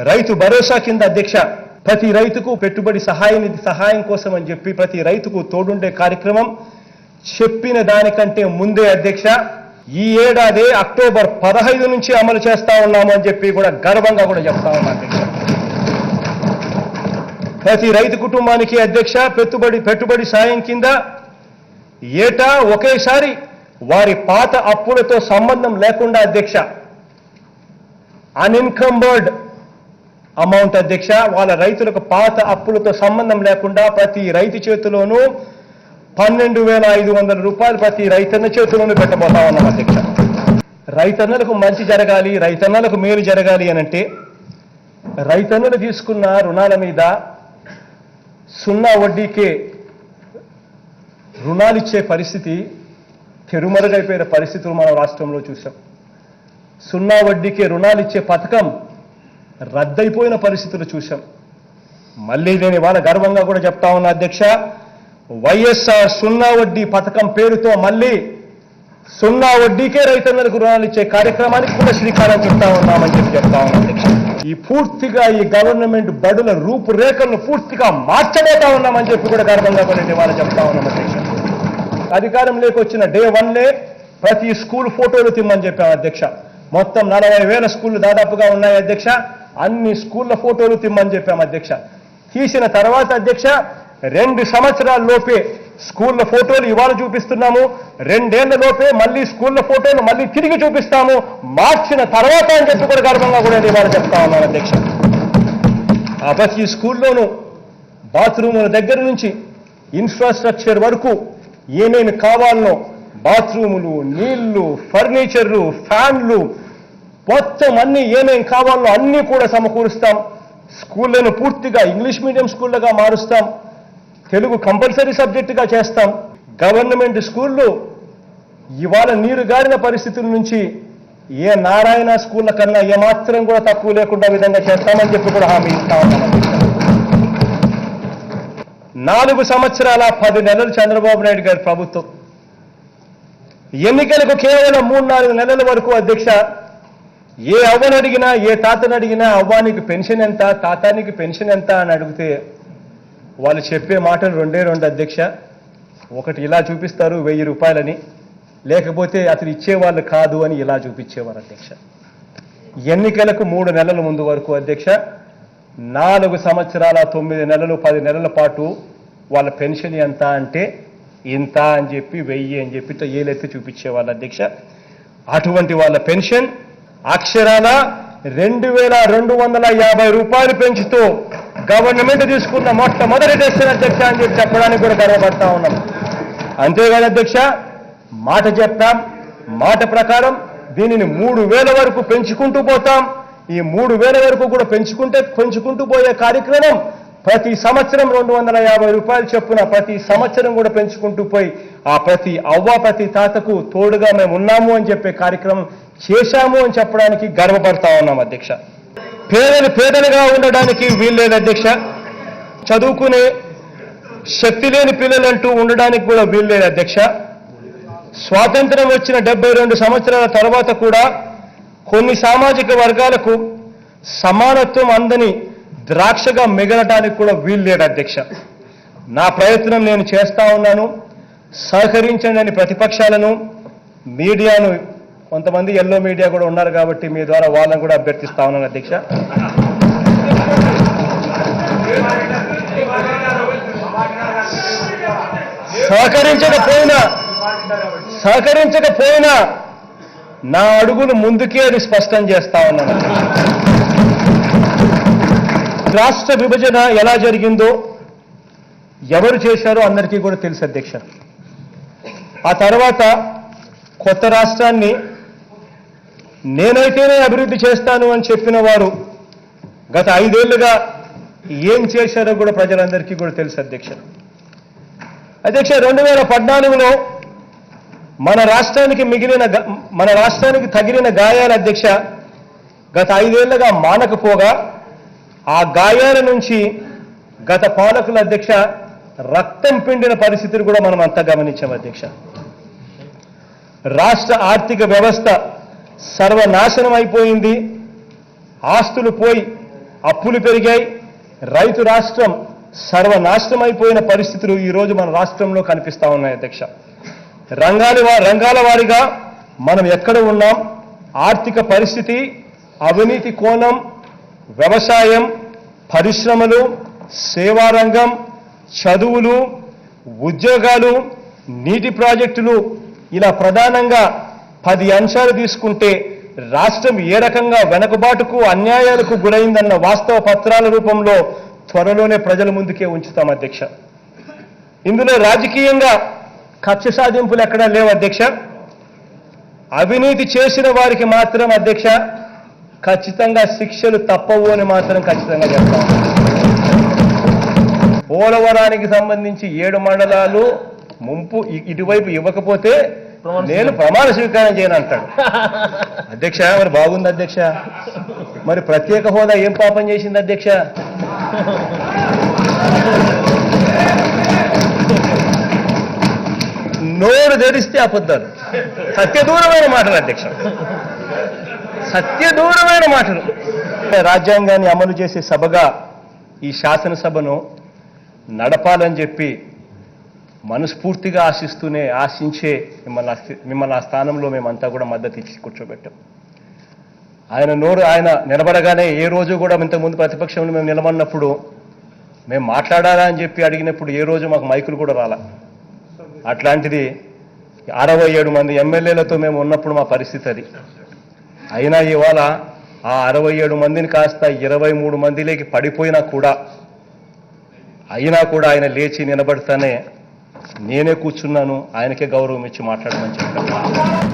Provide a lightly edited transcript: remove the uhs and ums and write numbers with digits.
రైతు భరోసా కింద అధ్యక్ష ప్రతి రైతుకు పెట్టుబడి సహాయం కోసం అని చెప్పి ప్రతి రైతుకు తోడుండే కార్యక్రమం చెప్పిన దానికంటే ముందే అధ్యక్ష ఈ ఏడాది అక్టోబర్ 15 నుంచి అమలు చేస్తా ఉన్నాము అని చెప్పి కూడా గర్వంగా కూడా చెప్తా ఉన్నాం అధ్యక్ష. ప్రతి రైతు కుటుంబానికి అధ్యక్ష పెట్టుబడి సాయం కింద ఏటా ఒకేసారి వారి పాత అప్పులతో సంబంధం లేకుండా అధ్యక్ష అన్ఇన్కంబర్డ్ అమౌంట్ అధ్యక్ష వాళ్ళ రైతులకు పాత అప్పులతో సంబంధం లేకుండా ప్రతి రైతు చేతిలోనూ 12,500 రూపాయలు ప్రతి రైతన్న చేతిలోనూ పెట్టబోతా ఉన్నాం అధ్యక్ష. రైతన్నలకు మంచి జరగాలి, రైతన్నలకు మేలు జరగాలి అనంటే రైతన్నలు తీసుకున్న రుణాల మీద 0 వడ్డీకే రుణాలిచ్చే పరిస్థితి తెరుమరుగైపోయిన పరిస్థితులు మన రాష్ట్రంలో చూసాం. 0 వడ్డీకే రుణాలిచ్చే పథకం రద్దయిపోయిన పరిస్థితులు చూసాం. మళ్ళీ నేను ఇవాళ గర్వంగా కూడా చెప్తా ఉన్నా అధ్యక్ష, వైఎస్ఆర్ 0 వడ్డీ పథకం పేరుతో మళ్ళీ 0 వడ్డీకే రైతన్నలకు రుణాలు ఇచ్చే కార్యక్రమానికి కూడా శ్రీకారం చుడతా ఉన్నామని చెప్తా ఉన్నాం అధ్యక్ష. పూర్తిగా ఈ గవర్నమెంట్ బడుల రూపురేఖలను పూర్తిగా మార్చబోతా ఉన్నామని చెప్పి కూడా గర్వంగా కూడా ఇవాళ చెప్తా ఉన్నాం అధ్యక్ష. అధికారంలోకి వచ్చిన డే 1 ప్రతి స్కూల్ ఫోటోలు తిమ్మని చెప్పాం అధ్యక్ష. మొత్తం 40,000 స్కూళ్లు దాదాపుగా ఉన్నాయి అధ్యక్ష. అన్ని స్కూళ్ల ఫోటోలు తిమ్మని చెప్పాం అధ్యక్ష. తీసిన తర్వాత అధ్యక్ష 2 సంవత్సరాల లోపే స్కూళ్ల ఫోటోలు ఇవాళ చూపిస్తున్నాము, 2 ఏళ్ల లోపే మళ్ళీ స్కూళ్ల ఫోటోలు మళ్ళీ తిరిగి చూపిస్తాము, మార్చిన తర్వాత అని చెప్పి కూడా గర్వంగా కూడా ఇవాళ చెప్తా ఉన్నాను అధ్యక్ష. ఆ ప్రతి స్కూల్లోనూ బాత్రూముల దగ్గర నుంచి ఇన్ఫ్రాస్ట్రక్చర్ వరకు ఏమేమి కావాలనో బాత్రూములు, నీళ్లు, ఫర్నిచర్లు, ఫ్యాన్లు మొత్తం అన్ని ఏమేమి కావాలో అన్నీ కూడా సమకూరుస్తాం. స్కూళ్లను పూర్తిగా ఇంగ్లీష్ మీడియం స్కూళ్ళగా మారుస్తాం, తెలుగు కంపల్సరీ సబ్జెక్టుగా చేస్తాం. గవర్నమెంట్ స్కూళ్ళు ఇవాళ నీరు గారిన పరిస్థితుల నుంచి ఏ నారాయణ స్కూళ్ళ కన్నా ఏమాత్రం కూడా తక్కువ లేకుండా విధంగా చేస్తామని చెప్పి కూడా హామీ ఇస్తా ఉన్నాం. 4 సంవత్సరాల 10 నెలలు చంద్రబాబు నాయుడు గారి ప్రభుత్వం. ఎన్నికలకు కేవలం 3-4 నెలల వరకు అధ్యక్ష ఏ అవ్వని అడిగినా ఏ తాతని అడిగినా అవ్వానికి పెన్షన్ ఎంత, తాతానికి పెన్షన్ ఎంత అని అడిగితే వాళ్ళు చెప్పే మాటలు 2 అధ్యక్ష. ఒకటి ఇలా చూపిస్తారు 1000 రూపాయలని, లేకపోతే అతను ఇచ్చేవాళ్ళు కాదు అని ఇలా చూపించేవారు అధ్యక్ష. ఎన్నికలకు 3 నెలల ముందు వరకు అధ్యక్ష 4 సంవత్సరాల 9 నెలలు 10 నెలల పాటు వాళ్ళ పెన్షన్ ఎంత అంటే ఇంత అని చెప్పి 1000 అని చెప్పి ఏలెత్తి చూపించేవాళ్ళు అధ్యక్ష. అటువంటి వాళ్ళ పెన్షన్ అక్షరాల 2,250 రూపాయలు పెంచుతూ గవర్నమెంట్ తీసుకున్న మొట్టమొదటి డెసిషన్ అధ్యక్ష అని చెప్పి చెప్పడానికి కూడా గర్వపడతా ఉన్నాం. అంతేగాని అధ్యక్ష మాట చెప్తాం, మాట ప్రకారం దీనిని 3,000 వరకు పెంచుకుంటూ పోతాం. ఈ 3,000 వరకు కూడా పెంచుకుంటూ పోయే కార్యక్రమం ప్రతి సంవత్సరం 250 రూపాయలు చొప్పున ప్రతి సంవత్సరం కూడా పెంచుకుంటూ పోయి ఆ ప్రతి అవ్వ ప్రతి తాతకు తోడుగా మేము ఉన్నాము అని చెప్పే కార్యక్రమం చేశాము అని చెప్పడానికి గర్వపడతా ఉన్నాం అధ్యక్ష. పేదలుగా ఉండడానికి వీల్లేదు అధ్యక్ష, చదువుకునే శక్తి లేని పిల్లలంటూ ఉండడానికి కూడా వీల్లేదు అధ్యక్ష. స్వాతంత్రం వచ్చిన 72 సంవత్సరాల తర్వాత కూడా కొన్ని సామాజిక వర్గాలకు సమానత్వం అందని ద్రాక్షగా మిగలటానికి కూడా వీల్లేదు అధ్యక్ష. నా ప్రయత్నం నేను చేస్తా ఉన్నాను. సహకరించండి అని ప్రతిపక్షాలను, మీడియాను, కొంతమంది ఎల్లో మీడియా కూడా ఉన్నారు కాబట్టి మీ ద్వారా వాళ్ళని కూడా అభ్యర్థిస్తా ఉన్నాను అధ్యక్ష. సహకరించకపోయినా నా అడుగులు ముందుకే అది స్పష్టం చేస్తా ఉన్నాను. రాష్ట్ర విభజన ఎలా జరిగిందో ఎవరు చేశారో అందరికీ కూడా తెలుసు అధ్యక్ష. ఆ తర్వాత కొత్త రాష్ట్రాన్ని నేనైతేనే అభివృద్ధి చేస్తాను అని చెప్పిన వారు గత 5 ఏళ్లుగా ఏం చేశారో కూడా ప్రజలందరికీ కూడా తెలుసు అధ్యక్ష. 2014లో మన రాష్ట్రానికి తగిలిన గాయాల అధ్యక్ష గత 5 ఏళ్లుగా మానకపోగా ఆ గాయాల నుంచి గత పాలకుల అధ్యక్ష రక్తం పిండిన పరిస్థితులు కూడా మనం అంతా గమనించాం అధ్యక్ష. రాష్ట్ర ఆర్థిక వ్యవస్థ సర్వనాశనం అయిపోయింది. ఆస్తులు పోయి అప్పులు పెరిగాయి, రైతు రాష్ట్రం సర్వనాశనమైపోయిన పరిస్థితులు ఈరోజు మన రాష్ట్రంలో కనిపిస్తా ఉన్నాయి అధ్యక్ష. రంగాల వారీగా మనం ఎక్కడ ఉన్నాం, ఆర్థిక పరిస్థితి, అవినీతి కోణం, వ్యవసాయం, పరిశ్రమలు, సేవారంగం, చదువులు, ఉద్యోగాలు, నీటి ప్రాజెక్టులు, ఇలా ప్రధానంగా 10 అంశాలు తీసుకుంటే రాష్ట్రం ఏ రకంగా వెనుకబాటుకు అన్యాయాలకు గురైందన్న వాస్తవ పత్రాల రూపంలో త్వరలోనే ప్రజల ముందుకే ఉంచుతాం అధ్యక్ష. ఇందులో రాజకీయంగా కక్ష సాధింపులు ఎక్కడా లేవు అధ్యక్ష. అవినీతి చేసిన వారికి మాత్రం అధ్యక్ష ఖచ్చితంగా శిక్షలు తప్పవు అని మాత్రం ఖచ్చితంగా చెప్తాం. పోలవరానికి సంబంధించి 7 మండలాలు ముంపు ఇటువైపు ఇవ్వకపోతే నేను ప్రమాణ స్వీకారం చేయను అంటాడు అధ్యక్ష. మరి బాగుంది అధ్యక్ష. మరి ప్రత్యేక హోదా ఏం పాపం చేసింది అధ్యక్ష? నోరు తెరిస్తే అబద్ధాలు, సత్యదూరమైన మాటలు అధ్యక్ష, సత్యదూరమైన మాటలు. రాజ్యాంగాన్ని అమలు చేసే సభగా ఈ శాసనసభను నడపాలని చెప్పి మనస్ఫూర్తిగా ఆశించే మిమ్మల్ని ఆ స్థానంలో మేమంతా కూడా మద్దతు ఇచ్చి కూర్చోబెట్టాం. ఆయన నిలబడగానే ఏ రోజు కూడా ఇంతకుముందు ప్రతిపక్షంలో మేము నిలబడినప్పుడు మేము మాట్లాడాలా అని చెప్పి అడిగినప్పుడు ఏ రోజు మాకు మైకులు కూడా రాలా. అట్లాంటిది 67 మంది ఎమ్మెల్యేలతో మేము ఉన్నప్పుడు మా పరిస్థితి అది. అయినా ఇవాళ ఆ 67 మందిని కాస్త 23 మందిలోకి పడిపోయినా కూడా ఆయన లేచి నిలబడతానే నేనే కూర్చున్నాను, ఆయనకే గౌరవం ఇచ్చి మాట్లాడమని చెప్పాను.